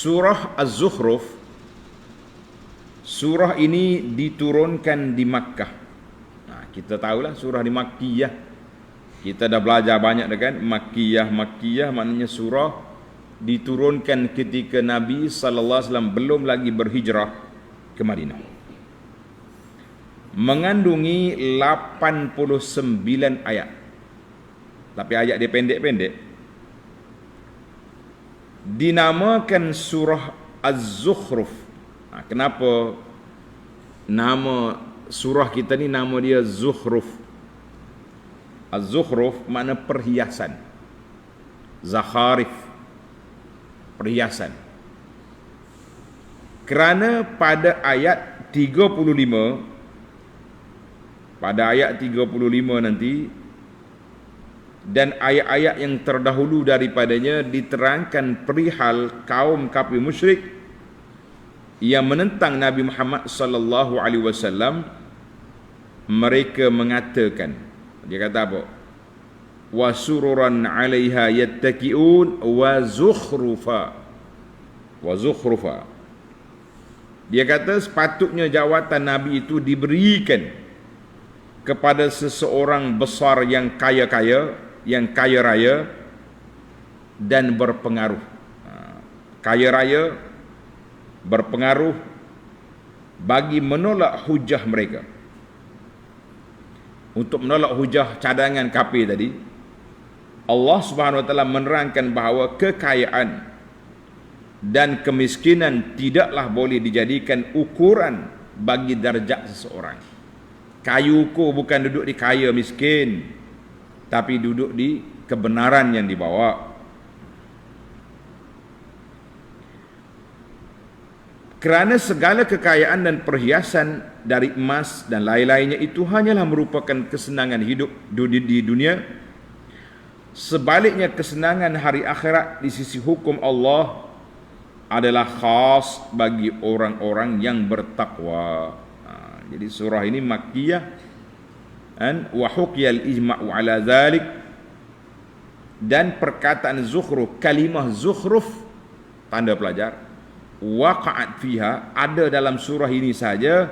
Surah Az-Zukhruf, surah ini diturunkan di Makkah. Kita tahulah surah di Makkiyah. Kita dah belajar banyak dah kan. Makkiyah maknanya surah diturunkan ketika Nabi sallallahu alaihi wasallam belum lagi berhijrah ke Madinah. Mengandungi 89 ayat. Tapi ayat dia pendek-pendek. Dinamakan surah Az-Zukhruf. Kenapa nama surah kita ni nama dia Zukhruf? Az-Zukhruf makna perhiasan. Zakharif, perhiasan. Kerana pada ayat 35, nanti dan ayat-ayat yang terdahulu daripadanya diterangkan perihal kaum kafir musyrik yang menentang Nabi Muhammad sallallahu alaihi wasallam. Mereka mengatakan, dia kata apa? Wa sururan 'alaiha yattaqiun wa zukhrufa. Dia kata sepatutnya jawatan Nabi itu diberikan kepada seseorang besar yang kaya raya dan berpengaruh. Kaya raya, berpengaruh bagi menolak hujah mereka. Untuk menolak hujah cadangan kafir tadi, Allah Subhanahu wa taala menerangkan bahawa kekayaan dan kemiskinan tidaklah boleh dijadikan ukuran bagi darjat seseorang. Kayu ukur bukan duduk di kaya miskin, tapi duduk di kebenaran yang dibawa. Kerana segala kekayaan dan perhiasan dari emas dan lain-lainnya itu hanyalah merupakan kesenangan hidup di dunia. Sebaliknya kesenangan hari akhirat di sisi hukum Allah adalah khas bagi orang-orang yang bertakwa. Jadi surah ini Makkiyah, wa hukiyal ijma'u ala dhalik, dan perkataan Zukhruf, kalimah Zukhruf, tanda pelajar, waqa'at fiha, ada dalam surah ini saja,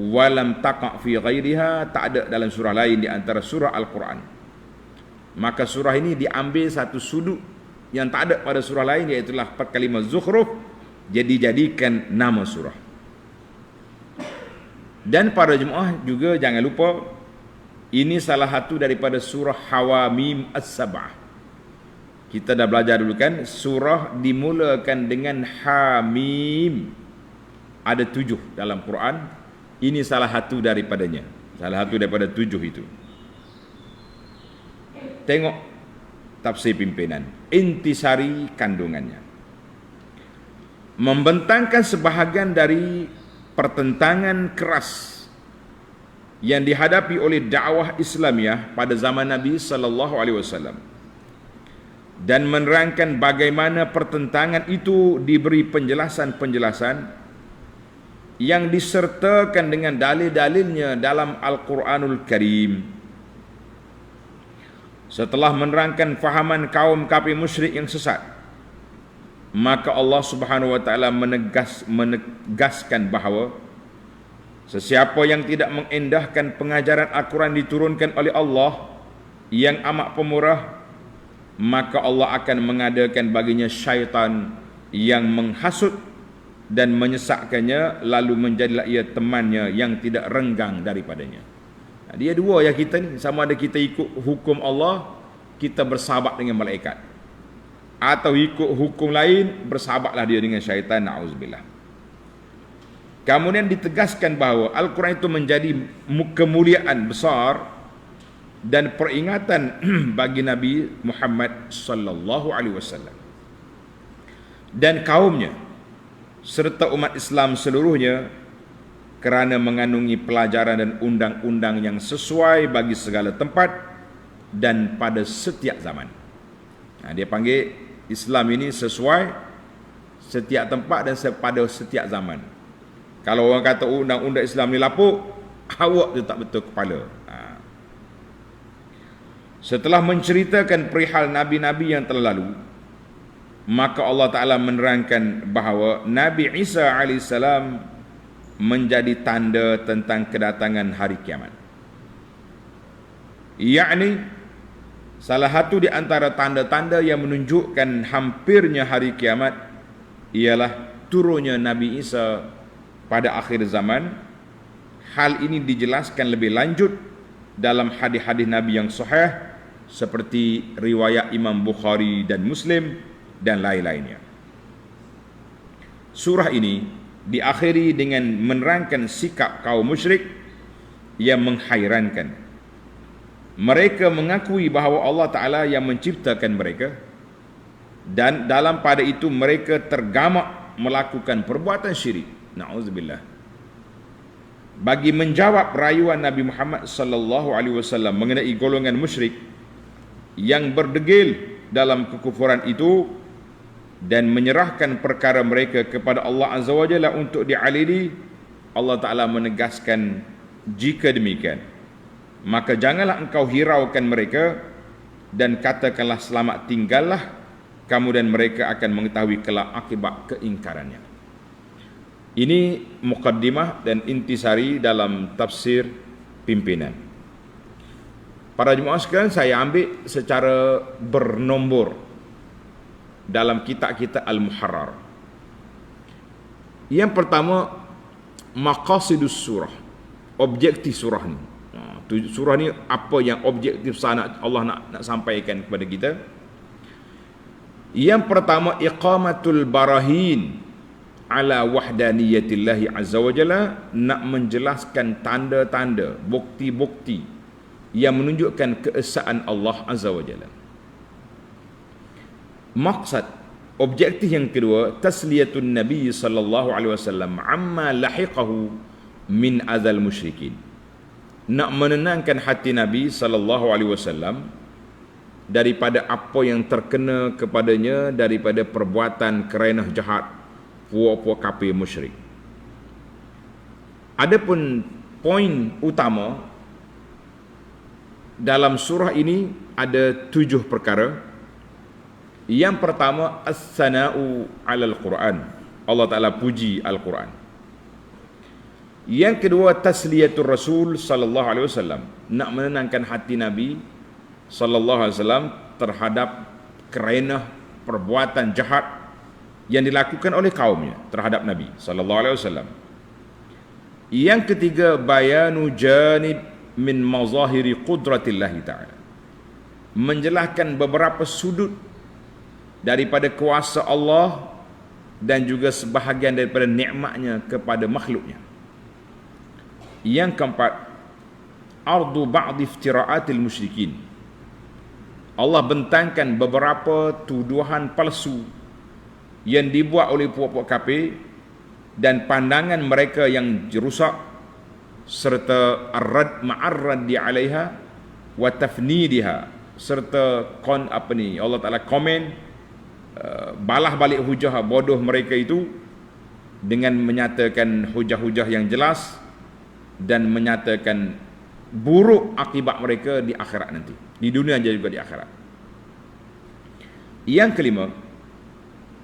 walam taqa' fi ghairiha, tak ada dalam surah lain di antara surah Al-Quran. Maka surah ini diambil satu sudut yang tak ada pada surah lain, iaitu kalimah Zukhruf, jadikan nama surah. Dan para jemaah juga jangan lupa, ini salah satu daripada surah Hawamim As-Sab'ah. Kita dah belajar dulu kan, surah dimulakan dengan Hamim. Ada 7 dalam Quran. Ini salah satu daripadanya. Salah satu daripada 7 itu. Tengok tafsir pimpinan. Intisari kandungannya. Membentangkan sebahagian dari pertentangan keras yang dihadapi oleh dakwah Islamiah pada zaman Nabi sallallahu alaihi wasallam, dan menerangkan bagaimana pertentangan itu diberi penjelasan-penjelasan yang disertakan dengan dalil-dalilnya dalam Al-Quranul Karim. Setelah menerangkan fahaman kaum kafir musyrik yang sesat, maka Allah Subhanahu wa taala menegaskan bahawa sesiapa yang tidak mengendahkan pengajaran Al-Quran diturunkan oleh Allah yang amat pemurah, maka Allah akan mengadakan baginya syaitan yang menghasut dan menyesatkannya, lalu menjadilah ia temannya yang tidak renggang daripadanya. Dia dua ya kita ni, sama ada kita ikut hukum Allah, kita bersahabat dengan malaikat, atau ikut hukum lain, bersahabatlah dia dengan syaitan, na'udzubillah. Kemudian ditegaskan bahawa Al-Quran itu menjadi kemuliaan besar dan peringatan bagi Nabi Muhammad sallallahu alaihi wasallam dan kaumnya serta umat Islam seluruhnya, kerana mengandungi pelajaran dan undang-undang yang sesuai bagi segala tempat dan pada setiap zaman. Dia panggil Islam ini sesuai setiap tempat dan pada setiap zaman. Kalau orang kata undang-undang Islam ni lapuk, awak tu tak betul kepala. Setelah menceritakan perihal nabi-nabi yang telah lalu maka Allah Ta'ala menerangkan bahawa Nabi Isa AS menjadi tanda tentang kedatangan hari kiamat. Yakni salah satu di antara tanda-tanda yang menunjukkan hampirnya hari kiamat ialah turunnya Nabi Isa pada akhir zaman. Hal ini dijelaskan lebih lanjut dalam hadis-hadis Nabi yang sahih seperti riwayat Imam Bukhari dan Muslim dan lain-lainnya. Surah ini diakhiri dengan menerangkan sikap kaum musyrik yang menghairankan. Mereka mengakui bahawa Allah Ta'ala yang menciptakan mereka, dan dalam pada itu mereka tergamak melakukan perbuatan syirik. Na'udzubillah. Bagi menjawab rayuan Nabi Muhammad sallallahu alaihi wasallam mengenai golongan musyrik yang berdegil dalam kekufuran itu dan menyerahkan perkara mereka kepada Allah Azza wa Jalla untuk diadili, Allah Ta'ala menegaskan, jika demikian, maka janganlah engkau hiraukan mereka dan katakanlah selamat tinggallah kamu dan mereka akan mengetahui kelak akibat keingkarannya. Ini muqaddimah dan intisari dalam tafsir pimpinan. Para jemaah sekalian, saya ambil secara bernombor dalam kitab-kitab Al-Muharrar. Yang pertama, maqasidus surah, objektif surah ni. Surah ni apa yang objektif sana Allah nak sampaikan kepada kita. Yang pertama, iqamatul barahin ala wahdaniyatillahi azza wa jalla, nak menjelaskan tanda-tanda, bukti-bukti yang menunjukkan keesaan Allah azza wa jalla. Maksud, objektif yang kedua, tasliyatun Nabi sallallahu alaihi wasallam amma lahiqahu min adzal musyrikin, nak menenangkan hati Nabi sallallahu alaihi wasallam daripada apa yang terkena kepadanya daripada perbuatan kerenah jahat puak-puak kafir musyrik. Adapun poin utama dalam surah ini ada 7 perkara. Yang pertama, as-sana'u 'alal Quran. Allah Ta'ala puji Al-Quran. Yang kedua, tasliyatul Rasul sallallahu alaihi wasallam, nak menenangkan hati Nabi sallallahu alaihi wasallam terhadap kerenah perbuatan jahat yang dilakukan oleh kaumnya terhadap Nabi sallallahu alaihi wasallam. Yang ketiga, bayanu janib min mazahiri qudratillah ta'ala, menjelaskan beberapa sudut daripada kuasa Allah dan juga sebahagian daripada nikmatnya kepada makhluknya. Yang keempat, ardu ba'd iftira'atil musyrikin, Allah bentangkan beberapa tuduhan palsu yang dibuat oleh puak-puak kafir dan pandangan mereka yang rusak, serta ar-rad ma'ar-raddi 'alaiha wa tafnidiha, serta Allah Ta'ala komen balah balik hujah bodoh mereka itu dengan menyatakan hujah-hujah yang jelas dan menyatakan buruk akibat mereka di akhirat nanti, di dunia juga di akhirat. Yang kelima,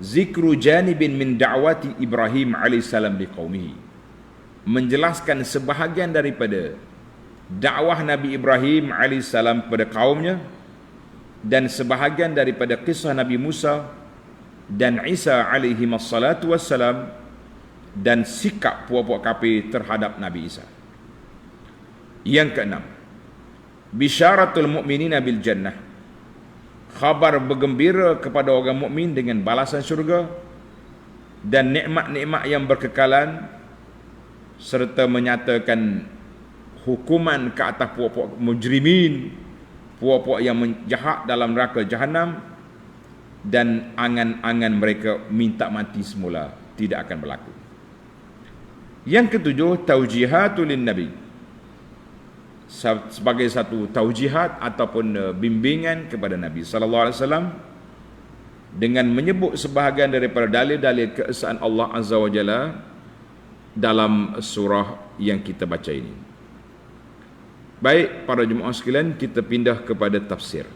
zikru janibin min da'wati Ibrahim alaihissalam liqaumihi, menjelaskan sebahagian daripada dakwah Nabi Ibrahim alaihissalam pada kaumnya dan sebahagian daripada kisah Nabi Musa dan Isa alaihi wassalatu wassalam dan sikap puak-puak kafir terhadap Nabi Isa. Yang keenam, bisyaratul mu'minina bil jannah, khabar bergembira kepada orang mukmin dengan balasan syurga dan nikmat-nikmat yang berkekalan, serta menyatakan hukuman ke atas puak-puak mujrimin, puak-puak yang jahat dalam neraka jahanam, dan angan-angan mereka minta mati semula tidak akan berlaku. Yang ketujuh, taujihatul nabi, sebagai satu taujihat ataupun bimbingan kepada Nabi sallallahu alaihi wasallam dengan menyebut sebahagian daripada dalil-dalil keesaan Allah Azza wa Jalla dalam surah yang kita baca ini. Baik para jemaah sekalian, kita pindah kepada tafsir.